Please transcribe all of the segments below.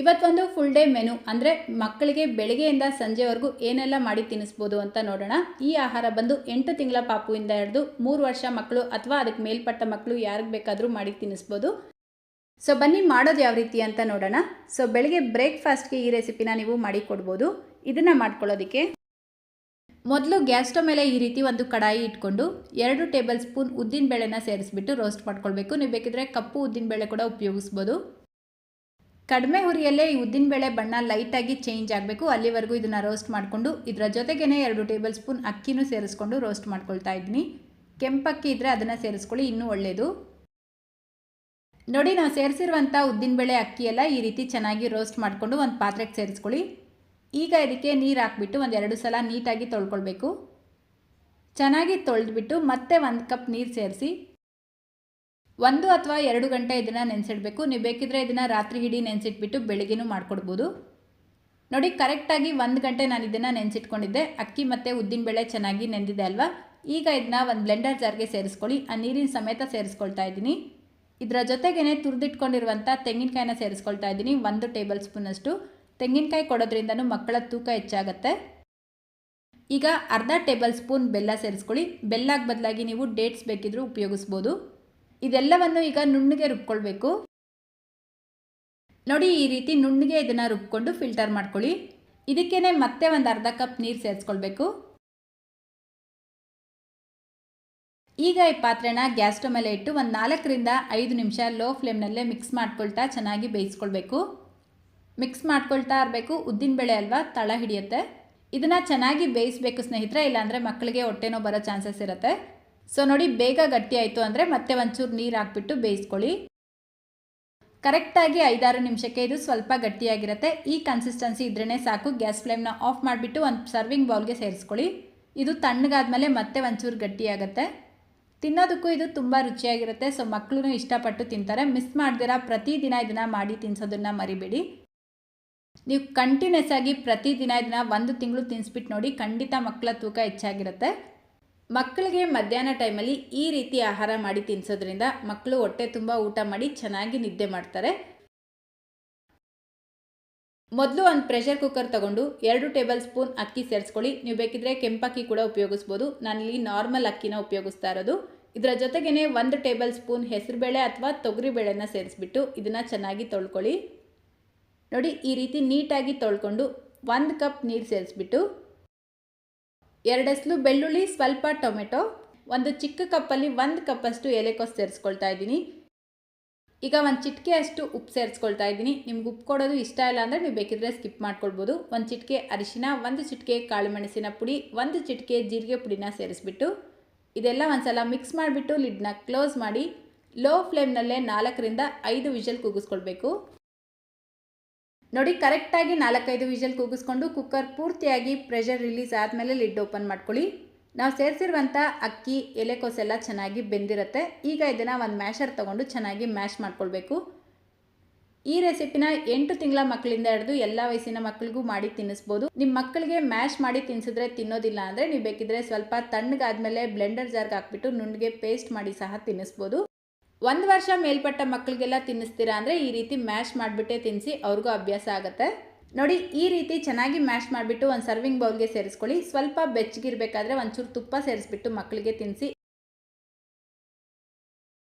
ಇವತ್ತೊಂದು full day menu ಅಂದರೆ ಮಕ್ಕಳಿಗೆ ಬೆಳಗ್ಗೆಯಿಂದ ಸಂಜೆವರೆಗೂ ಏನೆಲ್ಲ ಮಾಡಿ ತಿನ್ನಿಸ್ಬೋದು ಅಂತ ನೋಡೋಣ. ಈ ಆಹಾರ ಬಂದು 8 ತಿಂಗಳ ಪಾಪುವಿಂದ ಹಿಡಿದು 3 ವರ್ಷ ಮಕ್ಕಳು ಅಥವಾ ಅದಕ್ಕೆ ಮೇಲ್ಪಟ್ಟ ಮಕ್ಕಳು ಯಾರಿಗೆ ಬೇಕಾದರೂ ಮಾಡಿ ತಿನ್ನಿಸ್ಬೋದು. ಸೊ ಬನ್ನಿ ಮಾಡೋದು ಯಾವ ರೀತಿ ಅಂತ ನೋಡೋಣ. ಸೊ ಬೆಳಗ್ಗೆ ಬ್ರೇಕ್ಫಾಸ್ಟ್ಗೆ ಈ ರೆಸಿಪಿನ ನೀವು ಮಾಡಿ ಕೊಡ್ಬೋದು. ಇದನ್ನು ಮಾಡ್ಕೊಳ್ಳೋದಕ್ಕೆ ಮೊದಲು ಗ್ಯಾಸ್ ಸ್ಟವ್ ಮೇಲೆ ಈ ರೀತಿ ಒಂದು ಕಡಾಯಿ ಇಟ್ಕೊಂಡು 2 ಟೇಬಲ್ ಸ್ಪೂನ್ ಉದ್ದಿನ ಬೇಳೆನ ಸೇರಿಸ್ಬಿಟ್ಟು ರೋಸ್ಟ್ ಮಾಡ್ಕೊಳ್ಬೇಕು. ನೀವು ಬೇಕಿದ್ರೆ ಕಪ್ಪು ಉದ್ದಿನ ಬೇಳೆ ಕೂಡ ಉಪಯೋಗಿಸ್ಬೋದು. ಕಡಿಮೆ ಹುರಿಯಲ್ಲೇ ಈ ಉದ್ದಿನಬೇಳೆ ಬಣ್ಣ ಲೈಟಾಗಿ ಚೇಂಜ್ ಆಗಬೇಕು, ಅಲ್ಲಿವರೆಗೂ ಇದನ್ನು ರೋಸ್ಟ್ ಮಾಡಿಕೊಂಡು ಇದರ ಜೊತೆಗೇ 2 ಟೇಬಲ್ ಸ್ಪೂನ್ ಅಕ್ಕಿನೂ ಸೇರಿಸ್ಕೊಂಡು ರೋಸ್ಟ್ ಮಾಡ್ಕೊಳ್ತಾ ಇದ್ದೀನಿ. ಕೆಂಪಕ್ಕಿ ಇದ್ದರೆ ಅದನ್ನು ಸೇರಿಸ್ಕೊಳ್ಳಿ, ಇನ್ನೂ ಒಳ್ಳೆಯದು. ನೋಡಿ, ನಾವು ಸೇರಿಸಿರುವಂಥ ಉದ್ದಿನಬೇಳೆ ಅಕ್ಕಿ ಎಲ್ಲ ಈ ರೀತಿ ಚೆನ್ನಾಗಿ ರೋಸ್ಟ್ ಮಾಡಿಕೊಂಡು ಒಂದು ಪಾತ್ರೆಗೆ ಸೇರಿಸ್ಕೊಳ್ಳಿ. ಈಗ ಇದಕ್ಕೆ ನೀರು ಹಾಕ್ಬಿಟ್ಟು 1-2 ಸಲ ನೀಟಾಗಿ ತೊಳ್ಕೊಳ್ಬೇಕು. ಚೆನ್ನಾಗಿ ತೊಳೆದ್ಬಿಟ್ಟು ಮತ್ತೆ 1 ಕಪ್ ನೀರು ಸೇರಿಸಿ 1 ಅಥವಾ 2 ಗಂಟೆ ಇದನ್ನು ನೆನೆಸಿಡಬೇಕು. ನೀವು ಬೇಕಿದ್ರೆ ಇದನ್ನು ರಾತ್ರಿ ಇಡೀ ನೆನೆಸಿಟ್ಬಿಟ್ಟು ಬೆಳಗ್ಗೆನೂ ಮಾಡ್ಕೊಡ್ಬೋದು. ನೋಡಿ, ಕರೆಕ್ಟಾಗಿ 1 ಗಂಟೆ ನಾನು ಇದನ್ನು ನೆನೆಸಿಟ್ಕೊಂಡಿದ್ದೆ. ಅಕ್ಕಿ ಮತ್ತು ಉದ್ದಿನಬೇಳೆ ಚೆನ್ನಾಗಿ ನೆಂದಿದೆ ಅಲ್ವಾ. ಈಗ ಇದನ್ನ ಒಂದು ಬ್ಲೆಂಡರ್ ಜಾರ್ಗೆ ಸೇರಿಸ್ಕೊಳ್ಳಿ. ಆ ನೀರಿನ ಸಮೇತ ಸೇರಿಸ್ಕೊಳ್ತಾ ಇದ್ದೀನಿ. ಇದರ ಜೊತೆಗೇ ತುರಿದಿಟ್ಕೊಂಡಿರುವಂಥ ತೆಂಗಿನಕಾಯಿನ ಸೇರಿಸ್ಕೊಳ್ತಾ ಇದ್ದೀನಿ, 1 ಟೇಬಲ್ ಸ್ಪೂನಷ್ಟು. ತೆಂಗಿನಕಾಯಿ ಕೊಡೋದ್ರಿಂದನೂ ಮಕ್ಕಳ ತೂಕ ಹೆಚ್ಚಾಗುತ್ತೆ. ಈಗ ಅರ್ಧ ಟೇಬಲ್ ಸ್ಪೂನ್ ಬೆಲ್ಲ ಸೇರಿಸ್ಕೊಳ್ಳಿ. ಬೆಲ್ಲಕ್ಕೆ ಬದಲಾಗಿ ನೀವು ಡೇಟ್ಸ್ ಬೇಕಿದ್ರೂ ಉಪಯೋಗಿಸ್ಬೋದು. ಇದೆಲ್ಲವನ್ನು ಈಗ ನುಣ್ಣಗೆ ರುಬ್ಕೊಳ್ಬೇಕು. ನೋಡಿ, ಈ ರೀತಿ ನುಣ್ಣಗೆ ಇದನ್ನು ರುಬ್ಕೊಂಡು ಫಿಲ್ಟರ್ ಮಾಡ್ಕೊಳ್ಳಿ. ಇದಕ್ಕೇನೆ ಮತ್ತೆ ಒಂದು ಅರ್ಧ ಕಪ್ ನೀರು ಸೇರಿಸ್ಕೊಳ್ಬೇಕು. ಈಗ ಈ ಪಾತ್ರೆನ ಗ್ಯಾಸ್ ಸ್ಟವ್ ಮೇಲೆ ಇಟ್ಟು 4-5 ನಿಮಿಷ ಲೋ ಫ್ಲೇಮ್ನಲ್ಲೇ ಮಿಕ್ಸ್ ಮಾಡ್ಕೊಳ್ತಾ ಚೆನ್ನಾಗಿ ಬೇಯಿಸ್ಕೊಳ್ಬೇಕು. ಮಿಕ್ಸ್ ಮಾಡ್ಕೊಳ್ತಾ ಇರಬೇಕು. ಉದ್ದಿನಬೇಳೆ ಅಲ್ವಾ, ತಳ ಹಿಡಿಯುತ್ತೆ. ಇದನ್ನು ಚೆನ್ನಾಗಿ ಬೇಯಿಸಬೇಕು ಸ್ನೇಹಿತರೆ, ಇಲ್ಲಾಂದರೆ ಮಕ್ಕಳಿಗೆ ಹೊಟ್ಟೆನೋ ಬರೋ ಚಾನ್ಸಸ್ ಇರುತ್ತೆ. ಸೊ ನೋಡಿ, ಬೇಗ ಗಟ್ಟಿ ಆಯಿತು ಅಂದರೆ ಮತ್ತೆ ಒಂಚೂರು ನೀರು ಹಾಕ್ಬಿಟ್ಟು ಬೇಯಿಸ್ಕೊಳ್ಳಿ. ಕರೆಕ್ಟಾಗಿ 5-6 ನಿಮಿಷಕ್ಕೆ ಇದು ಸ್ವಲ್ಪ ಗಟ್ಟಿಯಾಗಿರುತ್ತೆ. ಈ ಕನ್ಸಿಸ್ಟೆನ್ಸಿ ಇದ್ರೇ ಸಾಕು. ಗ್ಯಾಸ್ ಫ್ಲೇಮ್ನ ಆಫ್ ಮಾಡಿಬಿಟ್ಟು ಒಂದು ಸರ್ವಿಂಗ್ ಬೌಲ್ಗೆ ಸೇರಿಸ್ಕೊಳ್ಳಿ. ಇದು ತಣ್ಣಗಾದ್ಮೇಲೆ ಮತ್ತೆ ಒಂಚೂರು ಗಟ್ಟಿಯಾಗುತ್ತೆ. ತಿನ್ನೋದಕ್ಕೂ ಇದು ತುಂಬ ರುಚಿಯಾಗಿರುತ್ತೆ. ಸೊ ಮಕ್ಕಳು ಇಷ್ಟಪಟ್ಟು ತಿಂತಾರೆ. ಮಿಸ್ ಮಾಡ್ದಿರಾ ಪ್ರತಿದಿನ ಇದನ್ನು ಮಾಡಿ ತಿನ್ನಿಸೋದನ್ನು ಮರಿಬೇಡಿ. ನೀವು ಕಂಟಿನ್ಯೂಸ್ ಆಗಿ ಪ್ರತಿದಿನ ಇದನ್ನು 1 ತಿಂಗಳು ತಿನ್ನಿಸ್ಬಿಟ್ಟು ನೋಡಿ, ಖಂಡಿತ ಮಕ್ಕಳ ತೂಕ ಹೆಚ್ಚಾಗಿರುತ್ತೆ. ಮಕ್ಕಳಿಗೆ ಮಧ್ಯಾಹ್ನ ಟೈಮಲ್ಲಿ ಈ ರೀತಿ ಆಹಾರ ಮಾಡಿ ತಿನ್ನಿಸೋದ್ರಿಂದ ಮಕ್ಕಳು ಹೊಟ್ಟೆ ತುಂಬ ಊಟ ಮಾಡಿ ಚೆನ್ನಾಗಿ ನಿದ್ದೆ ಮಾಡ್ತಾರೆ. ಮೊದಲು ಒಂದು ಪ್ರೆಷರ್ ಕುಕ್ಕರ್ ತೊಗೊಂಡು 2 ಟೇಬಲ್ ಸ್ಪೂನ್ ಅಕ್ಕಿ ಸೇರಿಸ್ಕೊಳ್ಳಿ. ನೀವು ಬೇಕಿದ್ರೆ ಕೆಂಪಕ್ಕಿ ಕೂಡ ಉಪಯೋಗಿಸ್ಬೋದು. ನಾನಿಲ್ಲಿ ನಾರ್ಮಲ್ ಅಕ್ಕಿನ ಉಪಯೋಗಿಸ್ತಾ ಇರೋದು. ಇದರ ಜೊತೆಗೇ 1 ಟೇಬಲ್ ಸ್ಪೂನ್ ಹೆಸರುಬೇಳೆ ಅಥವಾ ತೊಗರಿಬೇಳೆನ ಸೇರಿಸ್ಬಿಟ್ಟು ಇದನ್ನು ಚೆನ್ನಾಗಿ ತೊಳ್ಕೊಳ್ಳಿ. ನೋಡಿ, ಈ ರೀತಿ ನೀಟಾಗಿ ತೊಳ್ಕೊಂಡು 1 ಕಪ್ ನೀರು ಸೇರಿಸ್ಬಿಟ್ಟು 2 ಎಸ್ಲು ಬೆಳ್ಳುಳ್ಳಿ, ಸ್ವಲ್ಪ ಟೊಮೆಟೊ, ಒಂದು ಚಿಕ್ಕ ಕಪ್ಪಲ್ಲಿ 1 ಕಪ್ಪಷ್ಟು ಎಲೆಕೋಸು ಸೇರಿಸ್ಕೊಳ್ತಾ ಇದ್ದೀನಿ. ಈಗ 1 ಚಿಟಿಕೆ ಅಷ್ಟು ಉಪ್ಪು ಸೇರಿಸ್ಕೊಳ್ತಾ ಇದ್ದೀನಿ. ನಿಮ್ಗೆ ಉಪ್ಪು ಕೊಡೋದು ಇಷ್ಟ ಇಲ್ಲ ಅಂದರೆ ನೀವು ಬೇಕಿದ್ರೆ ಸ್ಕಿಪ್ ಮಾಡ್ಕೊಳ್ಬೋದು. 1 ಚಿಟಿಕೆ ಅರಿಶಿನ, 1 ಚಿಟಿಕೆ ಕಾಳು ಮೆಣಸಿನ ಪುಡಿ, 1 ಚಿಟಿಕೆ ಜೀರಿಗೆ ಪುಡಿನ ಸೇರಿಸ್ಬಿಟ್ಟು ಇದೆಲ್ಲ ಒಂದು ಸಲ ಮಿಕ್ಸ್ ಮಾಡಿಬಿಟ್ಟು ಲಿಡ್ನ ಕ್ಲೋಸ್ ಮಾಡಿ ಲೋ ಫ್ಲೇಮ್ನಲ್ಲೇ 4-5 ವಿಷಲ್ ಕೂಗಿಸ್ಕೊಳ್ಬೇಕು. ನೋಡಿ, ಕರೆಕ್ಟಾಗಿ 4-5 ವಿಷಲ್ ಕೂಗಿಸ್ಕೊಂಡು ಕುಕ್ಕರ್ ಪೂರ್ತಿಯಾಗಿ ಪ್ರೆಷರ್ ರಿಲೀಸ್ ಆದಮೇಲೆ ಲಿಡ್ ಓಪನ್ ಮಾಡ್ಕೊಳ್ಳಿ. ನಾವು ಸೇರಿಸಿರುವಂಥ ಅಕ್ಕಿ, ಎಲೆಕೋಸೆಲ್ಲ ಚೆನ್ನಾಗಿ ಬೆಂದಿರುತ್ತೆ. ಈಗ ಇದನ್ನು ಒಂದು ಮ್ಯಾಶರ್ ತೊಗೊಂಡು ಚೆನ್ನಾಗಿ ಮ್ಯಾಶ್ ಮಾಡ್ಕೊಳ್ಬೇಕು. ಈ ರೆಸಿಪಿನ 8 ತಿಂಗಳ ಮಕ್ಕಳಿಂದ ಹಿಡಿದು ಎಲ್ಲ ವಯಸ್ಸಿನ ಮಕ್ಕಳಿಗೂ ಮಾಡಿ ತಿನ್ನಿಸ್ಬೋದು. ನಿಮ್ಮ ಮಕ್ಕಳಿಗೆ ಮ್ಯಾಶ್ ಮಾಡಿ ತಿನ್ನಿಸಿದ್ರೆ ತಿನ್ನೋದಿಲ್ಲ ಅಂದರೆ ನೀವು ಬೇಕಿದ್ರೆ ಸ್ವಲ್ಪ ತಣ್ಣಗಾದ್ಮೇಲೆ ಬ್ಲೆಂಡರ್ ಜಾರ್ಗೆ ಹಾಕ್ಬಿಟ್ಟು ನುಣ್ಣಗೆ ಪೇಸ್ಟ್ ಮಾಡಿ ಸಹ ತಿನ್ನಿಸ್ಬೋದು. 1 ವರ್ಷ ಮೇಲ್ಪಟ್ಟ ಮಕ್ಕಳಿಗೆಲ್ಲ ತಿನ್ನಿಸ್ತೀರಾ ಅಂದರೆ ಈ ರೀತಿ ಮ್ಯಾಶ್ ಮಾಡಿಬಿಟ್ಟೇ ತಿನ್ನಿಸಿ, ಅವ್ರಿಗೂ ಅಭ್ಯಾಸ ಆಗುತ್ತೆ. ನೋಡಿ, ಈ ರೀತಿ ಚೆನ್ನಾಗಿ ಮ್ಯಾಶ್ ಮಾಡಿಬಿಟ್ಟು ಒಂದು ಸರ್ವಿಂಗ್ ಬೌಲ್ಗೆ ಸೇರಿಸ್ಕೊಳ್ಳಿ. ಸ್ವಲ್ಪ ಬೆಚ್ಚಗಿರಬೇಕಾದ್ರೆ ಒಂಚೂರು ತುಪ್ಪ ಸೇರಿಸ್ಬಿಟ್ಟು ಮಕ್ಕಳಿಗೆ ತಿನ್ನಿಸಿ.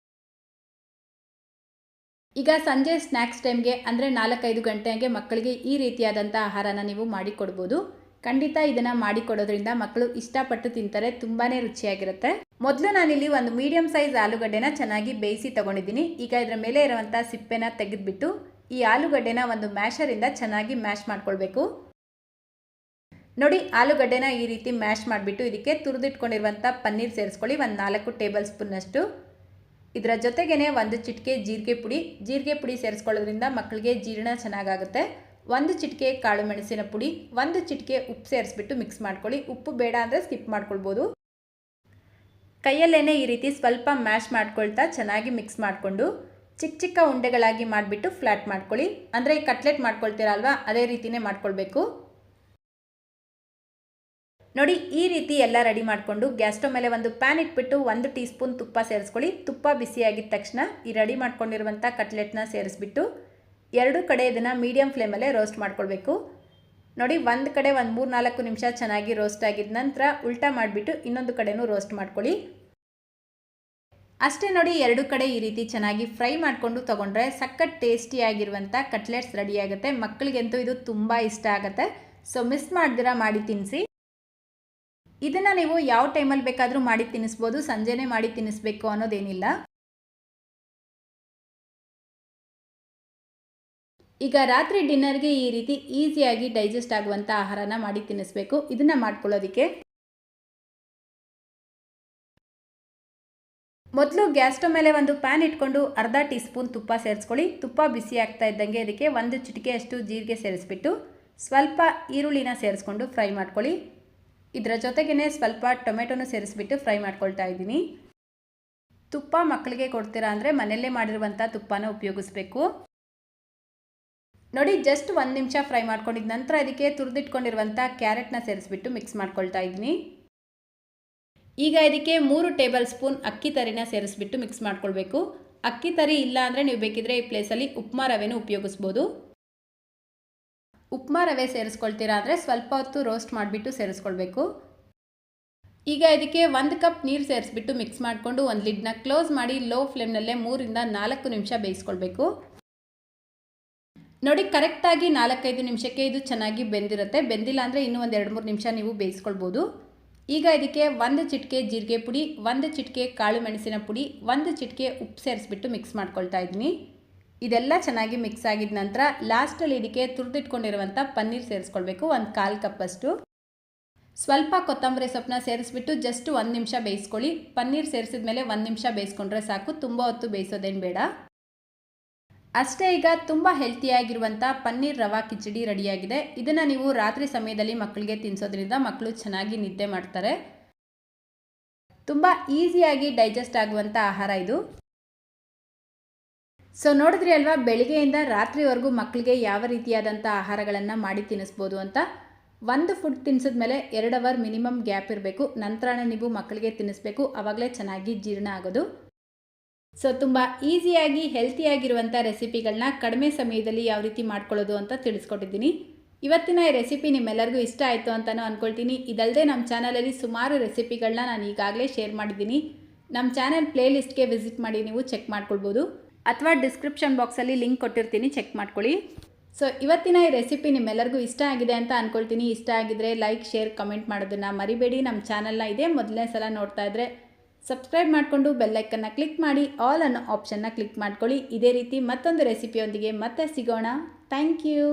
ಈಗ ಸಂಜೆ ಸ್ನ್ಯಾಕ್ಸ್ ಟೈಮ್ಗೆ ಅಂದರೆ 4-5 ಗಂಟೆಗೆ ಮಕ್ಕಳಿಗೆ ಈ ರೀತಿಯಾದಂಥ ಆಹಾರನ ನೀವು ಮಾಡಿಕೊಡ್ಬೋದು. ಖಂಡಿತ ಇದನ್ನು ಮಾಡಿಕೊಡೋದ್ರಿಂದ ಮಕ್ಕಳು ಇಷ್ಟಪಟ್ಟು ತಿಂತಾರೆ, ತುಂಬಾ ರುಚಿಯಾಗಿರುತ್ತೆ. ಮೊದಲು ನಾನಿಲ್ಲಿ ಒಂದು ಮೀಡಿಯಮ್ ಸೈಜ್ ಆಲೂಗಡ್ಡೆನ ಚೆನ್ನಾಗಿ ಬೇಯಿಸಿ ತೊಗೊಂಡಿದ್ದೀನಿ. ಈಗ ಇದರ ಮೇಲೆ ಇರುವಂಥ ಸಿಪ್ಪೆನ ತೆಗೆದುಬಿಟ್ಟು ಈ ಆಲೂಗಡ್ಡೆನ ಒಂದು ಮ್ಯಾಶರಿಂದ ಚೆನ್ನಾಗಿ ಮ್ಯಾಶ್ ಮಾಡ್ಕೊಳ್ಬೇಕು. ನೋಡಿ, ಆಲೂಗಡ್ಡೆನ ಈ ರೀತಿ ಮ್ಯಾಶ್ ಮಾಡಿಬಿಟ್ಟು ಇದಕ್ಕೆ ತುರಿದಿಟ್ಕೊಂಡಿರುವಂಥ ಪನ್ನೀರ್ ಸೇರಿಸ್ಕೊಳ್ಳಿ, ಒಂದು 4 ಟೇಬಲ್ ಸ್ಪೂನಷ್ಟು. ಇದರ ಜೊತೆಗೇ 1 ಚಿಟಿಕೆ ಜೀರಿಗೆ ಪುಡಿ ಸೇರಿಸ್ಕೊಳ್ಳೋದ್ರಿಂದ ಮಕ್ಕಳಿಗೆ ಜೀರ್ಣ ಚೆನ್ನಾಗಾಗುತ್ತೆ. 1 ಚಿಟಿಕೆ ಕಾಳು ಮೆಣಸಿನ ಪುಡಿ, 1 ಚಿಟಿಕೆ ಉಪ್ಪು ಸೇರಿಸ್ಬಿಟ್ಟು ಮಿಕ್ಸ್ ಮಾಡ್ಕೊಳ್ಳಿ. ಉಪ್ಪು ಬೇಡ ಅಂದರೆ ಸ್ಕಿಪ್ ಮಾಡ್ಕೊಳ್ಬೋದು. ಕೈಯಲ್ಲೇ ಈ ರೀತಿ ಸ್ವಲ್ಪ ಮ್ಯಾಶ್ ಮಾಡ್ಕೊಳ್ತಾ ಚೆನ್ನಾಗಿ ಮಿಕ್ಸ್ ಮಾಡಿಕೊಂಡು ಚಿಕ್ಕ ಚಿಕ್ಕ ಉಂಡೆಗಳಾಗಿ ಮಾಡಿಬಿಟ್ಟು ಫ್ಲ್ಯಾಟ್ ಮಾಡ್ಕೊಳ್ಳಿ. ಅಂದರೆ ಈ ಕಟ್ಲೆಟ್ ಮಾಡ್ಕೊಳ್ತೀರಲ್ವಾ, ಅದೇ ರೀತಿಯೇ ಮಾಡ್ಕೊಳ್ಬೇಕು. ನೋಡಿ, ಈ ರೀತಿ ಎಲ್ಲ ರೆಡಿ ಮಾಡಿಕೊಂಡು ಗ್ಯಾಸ್ ಸ್ಟವ್ ಮೇಲೆ ಒಂದು ಪ್ಯಾನ್ ಇಟ್ಬಿಟ್ಟು 1 ಟೀ ಸ್ಪೂನ್ ತುಪ್ಪ ಸೇರಿಸ್ಕೊಳ್ಳಿ. ತುಪ್ಪ ಬಿಸಿಯಾಗಿದ್ದ ತಕ್ಷಣ ಈ ರೆಡಿ ಮಾಡ್ಕೊಂಡಿರುವಂಥ ಕಟ್ಲೆಟ್ನ ಸೇರಿಸ್ಬಿಟ್ಟು ಎರಡೂ ಕಡೆ ಇದನ್ನು ಮೀಡಿಯಮ್ ಫ್ಲೇಮಲ್ಲೇ ರೋಸ್ಟ್ ಮಾಡ್ಕೊಳ್ಬೇಕು. ನೋಡಿ, ಒಂದು ಕಡೆ ಒಂದು 3-4 ನಿಮಿಷ ಚೆನ್ನಾಗಿ ರೋಸ್ಟ್ ಆಗಿದ ನಂತರ ಉಲ್ಟಾ ಮಾಡಿಬಿಟ್ಟು ಇನ್ನೊಂದು ಕಡೆನೂ ರೋಸ್ಟ್ ಮಾಡ್ಕೊಳ್ಳಿ. ಅಷ್ಟೇ ನೋಡಿ, ಎರಡು ಕಡೆ ಈ ರೀತಿ ಚೆನ್ನಾಗಿ ಫ್ರೈ ಮಾಡಿಕೊಂಡು ತೊಗೊಂಡ್ರೆ ಸಖತ್ ಟೇಸ್ಟಿಯಾಗಿರುವಂಥ ಕಟ್ಲೆಟ್ಸ್ ರೆಡಿ ಆಗುತ್ತೆ. ಮಕ್ಕಳಿಗಂತೂ ಇದು ತುಂಬ ಇಷ್ಟ ಆಗುತ್ತೆ. ಸೊ ಮಿಸ್ ಮಾಡ್ದಿರಾ ಮಾಡಿ ತಿನ್ನಿಸಿ. ಇದನ್ನು ನೀವು ಯಾವ ಟೈಮಲ್ಲಿ ಬೇಕಾದರೂ ಮಾಡಿ ತಿನ್ನಿಸ್ಬೋದು, ಸಂಜೆನೇ ಮಾಡಿ ತಿನ್ನಿಸ್ಬೇಕು ಅನ್ನೋದೇನಿಲ್ಲ. ಈಗ ರಾತ್ರಿ ಡಿನ್ನರ್ಗೆ ಈ ರೀತಿ ಈಸಿಯಾಗಿ ಡೈಜೆಸ್ಟ್ ಆಗುವಂಥ ಆಹಾರನ ಮಾಡಿ ತಿನ್ನಿಸ್ಬೇಕು. ಇದನ್ನು ಮಾಡ್ಕೊಳ್ಳೋದಕ್ಕೆ ಮೊದಲು ಗ್ಯಾಸ್ ಸ್ಟವ್ ಮೇಲೆ ಒಂದು ಪ್ಯಾನ್ ಇಟ್ಕೊಂಡು ಅರ್ಧ ಟೀ ಸ್ಪೂನ್ ತುಪ್ಪ ಸೇರಿಸ್ಕೊಳ್ಳಿ. ತುಪ್ಪ ಬಿಸಿ ಆಗ್ತಾ ಇದ್ದಂಗೆ ಅದಕ್ಕೆ 1 ಚಿಟಿಕೆಯಷ್ಟು ಜೀರಿಗೆ ಸೇರಿಸ್ಬಿಟ್ಟು ಸ್ವಲ್ಪ ಈರುಳ್ಳಿನ ಸೇರಿಸ್ಕೊಂಡು ಫ್ರೈ ಮಾಡ್ಕೊಳ್ಳಿ. ಇದರ ಜೊತೆಗೇ ಸ್ವಲ್ಪ ಟೊಮೆಟೊನೂ ಸೇರಿಸ್ಬಿಟ್ಟು ಫ್ರೈ ಮಾಡ್ಕೊಳ್ತಾ ಇದ್ದೀನಿ. ತುಪ್ಪ ಮಕ್ಕಳಿಗೆ ಕೊಡ್ತೀರಾ ಅಂದರೆ ಮನೆಯಲ್ಲೇ ಮಾಡಿರುವಂಥ ತುಪ್ಪನ ಉಪಯೋಗಿಸ್ಬೇಕು. ನೋಡಿ, ಜಸ್ಟ್ 1 ನಿಮಿಷ ಫ್ರೈ ಮಾಡ್ಕೊಂಡಿದ್ದ ನಂತರ ಅದಕ್ಕೆ ತುರಿದಿಟ್ಕೊಂಡಿರುವಂಥ ಕ್ಯಾರೆಟ್ನ ಸೇರಿಸ್ಬಿಟ್ಟು ಮಿಕ್ಸ್ ಮಾಡ್ಕೊಳ್ತಾ ಇದ್ದೀನಿ. ಈಗ ಇದಕ್ಕೆ 3 ಟೇಬಲ್ ಸ್ಪೂನ್ ಅಕ್ಕಿ ತರಿನ ಸೇರಿಸ್ಬಿಟ್ಟು ಮಿಕ್ಸ್ ಮಾಡ್ಕೊಳ್ಬೇಕು. ಅಕ್ಕಿ ತರಿ ಇಲ್ಲ ಅಂದರೆ ನೀವು ಬೇಕಿದ್ರೆ ಈ ಪ್ಲೇಸಲ್ಲಿ ಉಪ್ಮಾ ರವೆನೂ ಉಪಯೋಗಿಸ್ಬೋದು. ಉಪ್ಮಾ ರವೆ ಸೇರಿಸ್ಕೊಳ್ತೀರಾ ಅಂದರೆ ಸ್ವಲ್ಪ ಹೊತ್ತು ರೋಸ್ಟ್ ಮಾಡಿಬಿಟ್ಟು ಸೇರಿಸ್ಕೊಳ್ಬೇಕು. ಈಗ ಇದಕ್ಕೆ 1 ಕಪ್ ನೀರು ಸೇರಿಸ್ಬಿಟ್ಟು ಮಿಕ್ಸ್ ಮಾಡಿಕೊಂಡು ಒಂದು ಲಿಡ್ನ ಕ್ಲೋಸ್ ಮಾಡಿ ಲೋ ಫ್ಲೇಮ್ನಲ್ಲೇ 3-4 ನಿಮಿಷ ಬೇಯಿಸ್ಕೊಳ್ಬೇಕು. ನೋಡಿ, ಕರೆಕ್ಟಾಗಿ 4-5 ನಿಮಿಷಕ್ಕೆ ಇದು ಚೆನ್ನಾಗಿ ಬೆಂದಿರುತ್ತೆ. ಬೆಂದಿಲ್ಲ ಅಂದರೆ ಇನ್ನೂ ಒಂದು 2-3 ನಿಮಿಷ ನೀವು ಬೇಯಿಸ್ಕೊಳ್ಬೋದು. ಈಗ ಇದಕ್ಕೆ 1 ಚಿಟಿಕೆ ಜೀರಿಗೆ ಪುಡಿ, 1 ಚಿಟಿಕೆ ಕಾಳು ಮೆಣಸಿನ ಪುಡಿ, 1 ಚಿಟಿಕೆ ಉಪ್ಪು ಸೇರಿಸ್ಬಿಟ್ಟು ಮಿಕ್ಸ್ ಮಾಡ್ಕೊಳ್ತಾ ಇದ್ದೀನಿ. ಇದೆಲ್ಲ ಚೆನ್ನಾಗಿ ಮಿಕ್ಸ್ ಆಗಿದ ನಂತರ ಲಾಸ್ಟಲ್ಲಿ ಇದಕ್ಕೆ ತುರಿದಿಟ್ಕೊಂಡಿರುವಂಥ ಪನ್ನೀರ್ ಸೇರಿಸ್ಕೊಳ್ಬೇಕು, 1/4 ಕಪ್ಪಷ್ಟು. ಸ್ವಲ್ಪ ಕೊತ್ತಂಬರಿ ಸೊಪ್ಪನ್ನ ಸೇರಿಸ್ಬಿಟ್ಟು ಜಸ್ಟ್ 1 ನಿಮಿಷ ಬೇಯಿಸ್ಕೊಳ್ಳಿ. ಪನ್ನೀರ್ ಸೇರಿಸಿದ ಮೇಲೆ 1 ನಿಮಿಷ ಬೇಯಿಸ್ಕೊಂಡ್ರೆ ಸಾಕು, ತುಂಬ ಹೊತ್ತು ಬೇಯಿಸೋದೇನು ಬೇಡ. ಅಷ್ಟೇ, ಈಗ ತುಂಬ ಹೆಲ್ತಿಯಾಗಿರುವಂಥ ಪನ್ನೀರ್ ರವಾ ಕಿಚಡಿ ರೆಡಿಯಾಗಿದೆ. ಇದನ್ನು ನೀವು ರಾತ್ರಿ ಸಮಯದಲ್ಲಿ ಮಕ್ಕಳಿಗೆ ತಿನ್ನಿಸೋದ್ರಿಂದ ಮಕ್ಕಳು ಚೆನ್ನಾಗಿ ನಿದ್ದೆ ಮಾಡ್ತಾರೆ. ತುಂಬ ಈಸಿಯಾಗಿ ಡೈಜೆಸ್ಟ್ ಆಗುವಂಥ ಆಹಾರ ಇದು. ಸೊ ನೋಡಿದ್ರಿ ಅಲ್ವಾ, ಬೆಳಿಗ್ಗೆಯಿಂದ ರಾತ್ರಿವರೆಗೂ ಮಕ್ಕಳಿಗೆ ಯಾವ ರೀತಿಯಾದಂಥ ಆಹಾರಗಳನ್ನು ಮಾಡಿ ತಿನ್ನಿಸ್ಬೋದು ಅಂತ. ಒಂದು ಫುಡ್ ತಿನ್ನಿಸಿದ್ಮೇಲೆ 2 ಅವರ್ ಮಿನಿಮಮ್ ಗ್ಯಾಪ್ ಇರಬೇಕು. ನಂತರನೇ ನೀವು ಮಕ್ಕಳಿಗೆ ತಿನ್ನಿಸ್ಬೇಕು, ಆವಾಗಲೇ ಚೆನ್ನಾಗಿ ಜೀರ್ಣ ಆಗೋದು. ಸೊ ತುಂಬ ಈಸಿಯಾಗಿ ಹೆಲ್ತಿಯಾಗಿರುವಂಥ ರೆಸಿಪಿಗಳನ್ನ ಕಡಿಮೆ ಸಮಯದಲ್ಲಿ ಯಾವ ರೀತಿ ಮಾಡ್ಕೊಳ್ಳೋದು ಅಂತ ತಿಳಿಸ್ಕೊಟ್ಟಿದ್ದೀನಿ. ಇವತ್ತಿನ ಈ ರೆಸಿಪಿ ನಿಮ್ಮೆಲ್ಲರಿಗೂ ಇಷ್ಟ ಆಯಿತು ಅಂತಲೂ ಅಂದ್ಕೊಳ್ತೀನಿ. ಇದಲ್ಲದೆ ನಮ್ಮ ಚಾನಲಲ್ಲಿ ಸುಮಾರು ರೆಸಿಪಿಗಳನ್ನ ನಾನು ಈಗಾಗಲೇ ಶೇರ್ ಮಾಡಿದ್ದೀನಿ. ನಮ್ಮ ಚಾನಲ್ ಪ್ಲೇಲಿಸ್ಟ್ಗೆ ವಿಸಿಟ್ ಮಾಡಿ ನೀವು ಚೆಕ್ ಮಾಡ್ಕೊಳ್ಬೋದು, ಅಥವಾ ಡಿಸ್ಕ್ರಿಪ್ಷನ್ ಬಾಕ್ಸಲ್ಲಿ ಲಿಂಕ್ ಕೊಟ್ಟಿರ್ತೀನಿ, ಚೆಕ್ ಮಾಡ್ಕೊಳ್ಳಿ. ಸೊ ಇವತ್ತಿನ ಈ ರೆಸಿಪಿ ನಿಮ್ಮೆಲ್ಲರಿಗೂ ಇಷ್ಟ ಆಗಿದೆ ಅಂತ ಅಂದ್ಕೊಳ್ತೀನಿ. ಇಷ್ಟ ಆಗಿದ್ರೆ ಲೈಕ್, ಶೇರ್, ಕಮೆಂಟ್ ಮಾಡೋದನ್ನು ಮರಿಬೇಡಿ. ನಮ್ಮ ಚಾನಲ್ನ ಇದೇ ಮೊದಲನೇ ಸಲ ನೋಡ್ತಾ ಇದ್ದರೆ ಸಬ್ಸ್ಕ್ರೈಬ್ ಮಾಡಿಕೊಂಡು ಬೆಲ್ಲೈಕನ್ನ ಕ್ಲಿಕ್ ಮಾಡಿ ಆಲ್ ಅನ್ನೋ ಆಪ್ಷನ್ನ ಕ್ಲಿಕ್ ಮಾಡ್ಕೊಳ್ಳಿ. ಇದೇ ರೀತಿ ಮತ್ತೊಂದು ರೆಸಿಪಿಯೊಂದಿಗೆ ಮತ್ತೆ ಸಿಗೋಣ. Thank you.